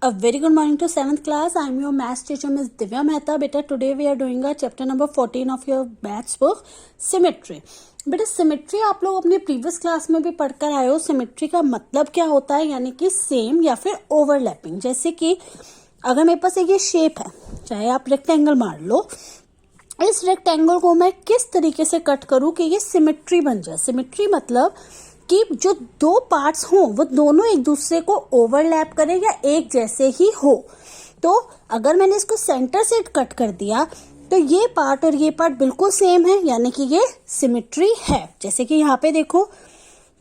A very good morning to 7th class. I am your maths teacher Ms. Divya Mehta. Beta, today we are doing a chapter number 14 of your maths book, Symmetry. बेटा symmetry आप लोग अपने previous class में भी पढ़कर आए हो. Symmetry का मतलब क्या होता है, यानी कि सेम या फिर ओवरलैपिंग. जैसे कि अगर मेरे पास एक ये शेप है, चाहे आप रेक्टेंगल मान लो, इस रेक्टेंगल को मैं किस तरीके से कट करूं कि ये सिमेट्री बन जाए. सिमेट्री मतलब कि जो दो पार्ट्स हों वो दोनों एक दूसरे को ओवरलैप करें या एक जैसे ही हो. तो अगर मैंने इसको सेंटर से कट कर दिया तो ये पार्ट और ये पार्ट बिल्कुल सेम है, यानी कि ये सिमेट्री है. जैसे कि यहाँ पे देखो,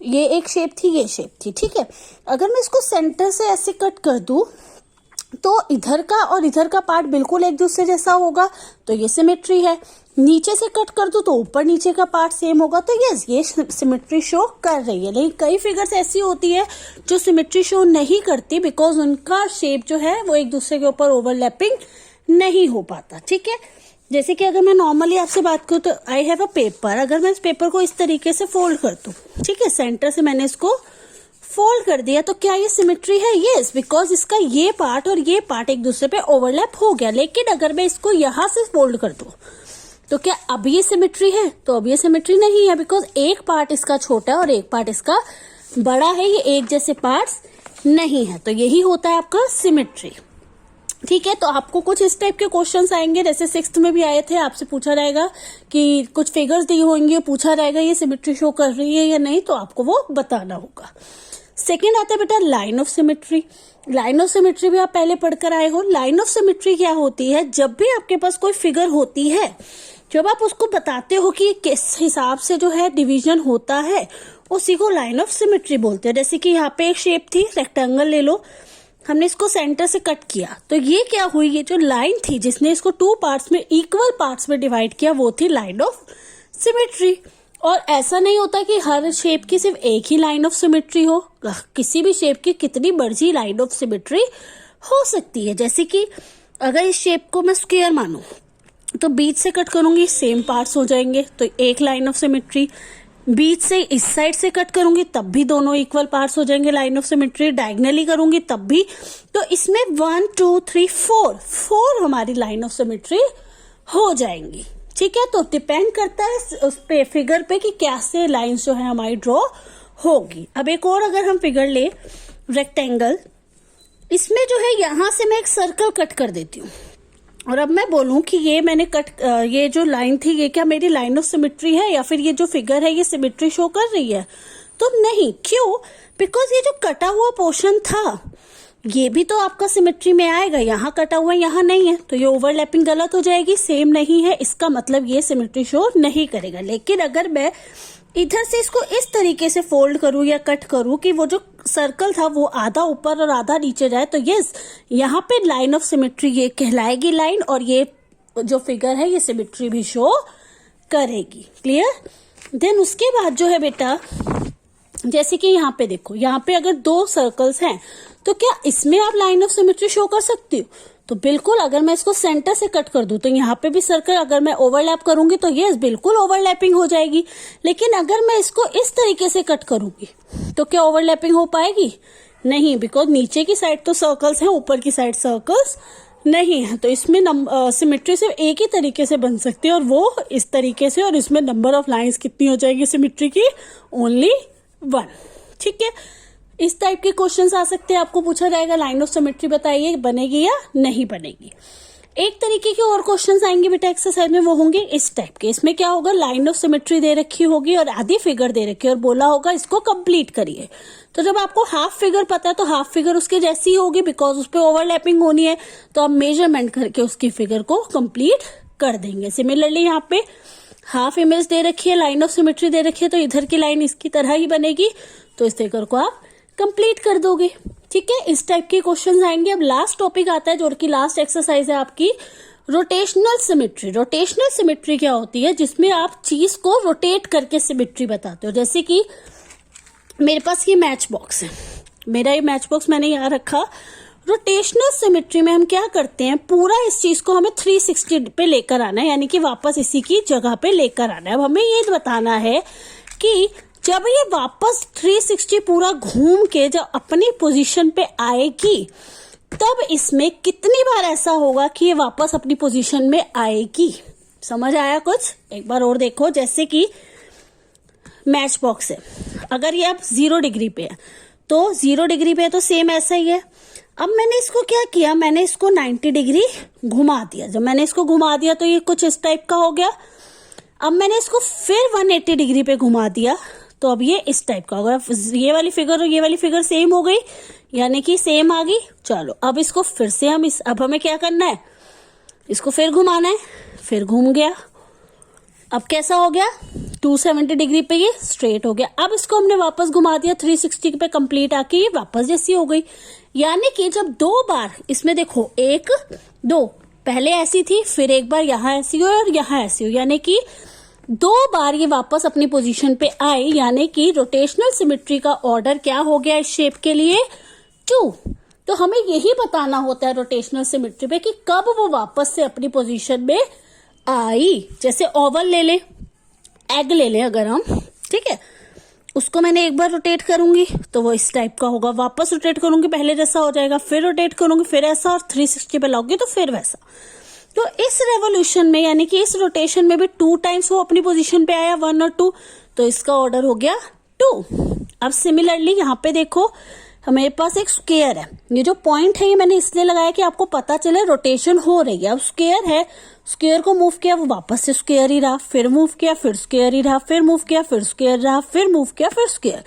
ये एक शेप थी, ये शेप थी, ठीक है. अगर मैं इसको सेंटर से ऐसे कट कर दूं तो इधर का और इधर का पार्ट बिल्कुल एक दूसरे जैसा होगा, तो ये सिमेट्री है. नीचे से कट कर दूं तो ऊपर नीचे का पार्ट सेम होगा, तो ये सिमेट्री शो कर रही है. लेकिन कई फिगर्स ऐसी होती है जो सिमेट्री शो नहीं करती, बिकॉज उनका शेप जो है वो एक दूसरे के ऊपर ओवरलैपिंग नहीं हो पाता. ठीक है, जैसे कि अगर मैं नॉर्मली आपसे बात करूं तो आई हैव अ पेपर. अगर मैं इस पेपर को इस तरीके से फोल्ड कर दूं, ठीक है, सेंटर से मैंने इसको फोल्ड कर दिया, तो क्या ये सिमेट्री है? यस, बिकॉज इसका ये पार्ट और ये पार्ट एक दूसरे पे ओवरलैप हो गया. लेकिन अगर मैं इसको यहां से फोल्ड कर दूं तो क्या अब ये सिमेट्री है? तो अब ये सिमेट्री नहीं है, बिकॉज एक पार्ट इसका छोटा है और एक पार्ट इसका बड़ा है. ये एक जैसे पार्ट्स नहीं है. तो यही होता है आपका सिमेट्री. ठीक है, तो आपको कुछ इस टाइप के क्वेश्चंस आएंगे, जैसे 6th में भी आए थे. आपसे पूछा जाएगा कि कुछ फिगर्स दी होंगी, पूछा जाएगा ये सिमेट्री शो कर रही है या नहीं, तो आपको वो बताना होगा. सेकेंड आता है बेटा line of symmetry. Line of symmetry भी आप पहले पढ़कर आए हो. लाइन ऑफ सिमेट्री क्या होती है? जब भी आपके पास कोई फिगर होती है, जब आप उसको बताते हो कि किस हिसाब से जो है डिवीजन होता है, उसी को लाइन ऑफ सिमेट्री बोलते हैं. जैसे कि यहाँ पे एक शेप थी, रेक्टेंगल ले लो, हमने इसको सेंटर से कट किया, तो ये क्या हुई, ये जो लाइन थी जिसने इसको टू पार्ट्स में, इक्वल पार्ट्स में डिवाइड किया, वो थी लाइन ऑफ सिमेट्री. और ऐसा नहीं होता कि हर शेप की सिर्फ एक ही लाइन ऑफ सिमेट्री हो. किसी भी शेप की कितनी मर्जी लाइन ऑफ सिमेट्री हो सकती है. जैसे कि अगर इस शेप को मैं स्क्वायर मानूं तो बीच से कट करूंगी, सेम पार्ट्स हो जाएंगे, तो एक लाइन ऑफ सिमेट्री. बीच से इस साइड से कट करूंगी तब भी दोनों इक्वल पार्ट्स हो जाएंगे, लाइन ऑफ सिमेट्री. डायगनली करूंगी तब भी. तो इसमें 1 2 3 4 हमारी लाइन ऑफ सिमेट्री हो जाएंगी. ठीक है, तो डिपेंड करता है उस पे फिगर पे कि कैसे लाइंस जो है हमारी ड्रॉ होगी. अब एक और अगर हम फिगर ले, रेक्टेंगल, इसमें जो है यहां से मैं एक सर्कल कट कर देती हूँ, और अब मैं बोलूं कि ये मैंने ये जो लाइन थी, ये क्या मेरी लाइन ऑफ सिमेट्री है या फिर ये जो फिगर है ये सिमेट्री शो कर रही है? तो नहीं. क्यों? बिकॉज ये जो कटा हुआ पोर्शन था ये भी तो आपका सिमेट्री में आएगा. यहाँ कटा हुआ है, यहाँ नहीं है, तो ये ओवरलैपिंग गलत हो जाएगी, सेम नहीं है, इसका मतलब ये सिमेट्री शो नहीं करेगा. लेकिन अगर मैं इधर से इसको इस तरीके से फोल्ड करूं या कट करूं कि वो जो सर्कल था वो आधा ऊपर और आधा नीचे जाए, तो यस, यहाँ पे लाइन ऑफ सिमेट्री ये कहलाएगी लाइन, और ये जो फिगर है ये सिमेट्री भी शो करेगी. क्लियर? देन उसके बाद जो है बेटा, जैसे कि यहाँ पे देखो, यहाँ पे अगर दो सर्कल्स हैं तो क्या इसमें आप लाइन ऑफ सिमेट्री शो कर सकती हो? तो बिल्कुल. अगर मैं इसको सेंटर से कट कर दूं तो यहाँ पे भी सर्कल अगर मैं ओवरलैप करूंगी तो यस, बिल्कुल ओवरलैपिंग हो जाएगी. लेकिन अगर मैं इसको इस तरीके से कट करूंगी तो क्या ओवरलैपिंग हो पाएगी? नहीं, बिकॉज नीचे की साइड तो सर्कल्स हैं, ऊपर की साइड सर्कल्स नहीं है. तो इसमें सिमेट्री सिर्फ एक ही तरीके से बन सकती है, और वो इस तरीके से. और इसमें नंबर ऑफ लाइन्स कितनी हो जाएगी सिमेट्री की? ओनली 1. ठीक है, इस टाइप के क्वेश्चंस आ सकते हैं. आपको पूछा जाएगा लाइन ऑफ सिमेट्री बताइए, बनेगी या नहीं बनेगी. एक तरीके के और क्वेश्चंस आएंगे बेटा एक्सरसाइज में, वो होंगे इस टाइप के. इसमें क्या होगा, लाइन ऑफ सिमेट्री दे रखी होगी और आधी फिगर दे रखी है, और बोला होगा इसको कंप्लीट करिए. तो जब आपको हाफ फिगर पता है तो हाफ फिगर उसके जैसी होगी, बिकॉज उस पर ओवरलैपिंग होनी है, तो आप मेजरमेंट करके उसकी फिगर को कंप्लीट कर देंगे. सिमिलरली यहाँ पे हाफ इमेज दे रखी है, लाइन ऑफ सिमेट्री दे रखी है, तो इधर की लाइन इसकी तरह ही बनेगी, तो इस फिगर को आप कंप्लीट कर दोगे. ठीक है, इस टाइप के क्वेश्चंस आएंगे. अब लास्ट टॉपिक आता है, जो कि लास्ट एक्सरसाइज है आपकी, रोटेशनल सिमेट्री. रोटेशनल सिमेट्री क्या होती है? जिसमें आप चीज को रोटेट करके सिमेट्री बताते हो. जैसे कि मेरे पास ये मैच बॉक्स है, मेरा ये मैच बॉक्स मैंने यहाँ रखा. रोटेशनल सिमेट्री में हम क्या करते हैं, पूरा इस चीज को हमें 360 पे लेकर आना है, यानी कि वापस इसी की जगह पे लेकर आना है. अब हमें ये बताना है कि जब ये वापस 360 पूरा घूम के जब अपनी पोजीशन पे आएगी तब इसमें कितनी बार ऐसा होगा कि ये वापस अपनी पोजीशन में आएगी। समझ आया कुछ? एक बार और देखो, जैसे कि मैच बॉक्स है, अगर ये अब 0 डिग्री पे है तो 0 डिग्री पे है तो सेम ऐसा ही है। अब मैंने इसको क्या किया, मैंने इसको 90 डिग्री घुमा दिया। जब मैंने इसको घुमा दिया तो ये कुछ इस टाइप का हो गया। अब मैंने इसको फिर 180 डिग्री पे घुमा दिया तो अब ये इस टाइप का होगा। ये वाली फिगर और ये वाली फिगर सेम हो गई, यानी कि सेम आ गई। चलो अब इसको फिर से अब हमें क्या करना है, इसको फिर घुमाना है, फिर घूम गया। अब कैसा हो गया, 270 डिग्री पे ये स्ट्रेट हो गया। अब इसको हमने वापस घुमा दिया 360 पे, कंप्लीट आके ये वापस जैसी हो गई। यानी कि जब 2 बार इसमें देखो, 1 2 पहले ऐसी थी, फिर एक बार यहाँ ऐसी हो और यहाँ ऐसी हो, यानी कि 2 बार ये वापस अपनी पोजीशन पे आई, यानी कि रोटेशनल सिमेट्री का ऑर्डर क्या हो गया इस शेप के लिए, 2। तो हमें यही बताना होता है रोटेशनल सिमेट्री पे कि कब वो वापस से अपनी पोजीशन में आई। जैसे ओवल ले ले, एग ले ले अगर हम, ठीक है, उसको मैंने एक बार रोटेट करूंगी तो वो इस टाइप का होगा, वापस रोटेट करूंगी पहले जैसा हो जाएगा, फिर रोटेट करूंगी फिर ऐसा, और 360 पे लाऊंगी तो फिर वैसा। तो इस रेवोल्यूशन में यानी कि इस रोटेशन में भी 2 टाइम्स वो अपनी पोजीशन पे आया, 1 और 2, तो इसका ऑर्डर हो गया 2। अब सिमिलरली यहाँ पे देखो, हमारे पास एक स्क्वायर है। ये जो पॉइंट है ये मैंने इसलिए लगाया कि आपको पता चले रोटेशन हो रही है। अब स्क्वायर है, स्क्वायर को मूव किया वो वापस से स्क्वायर ही रहा, फिर मूव किया फिर स्क्वायर ही रहा, फिर मूव किया फिर स्क्वायर रहा, फिर मूव किया फिर स्क्वायर।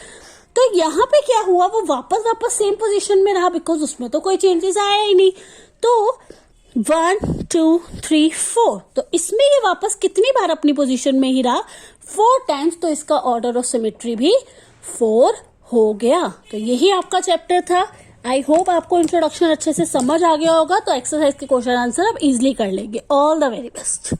तो यहाँ पे क्या हुआ, वो वापस सेम पोजीशन में रहा, बिकॉज उसमें तो कोई चेंजेस आया ही नहीं। तो 1 2 3 4, तो इसमें ये वापस कितनी बार अपनी पोजीशन में ही रहा, 4 टाइम्स। तो इसका ऑर्डर ऑफ सिमेट्री भी 4 हो गया। तो यही आपका चैप्टर था। आई होप आपको इंट्रोडक्शन अच्छे से समझ आ गया होगा। तो एक्सरसाइज के क्वेश्चन आंसर आप इजिली कर लेंगे। All the very best.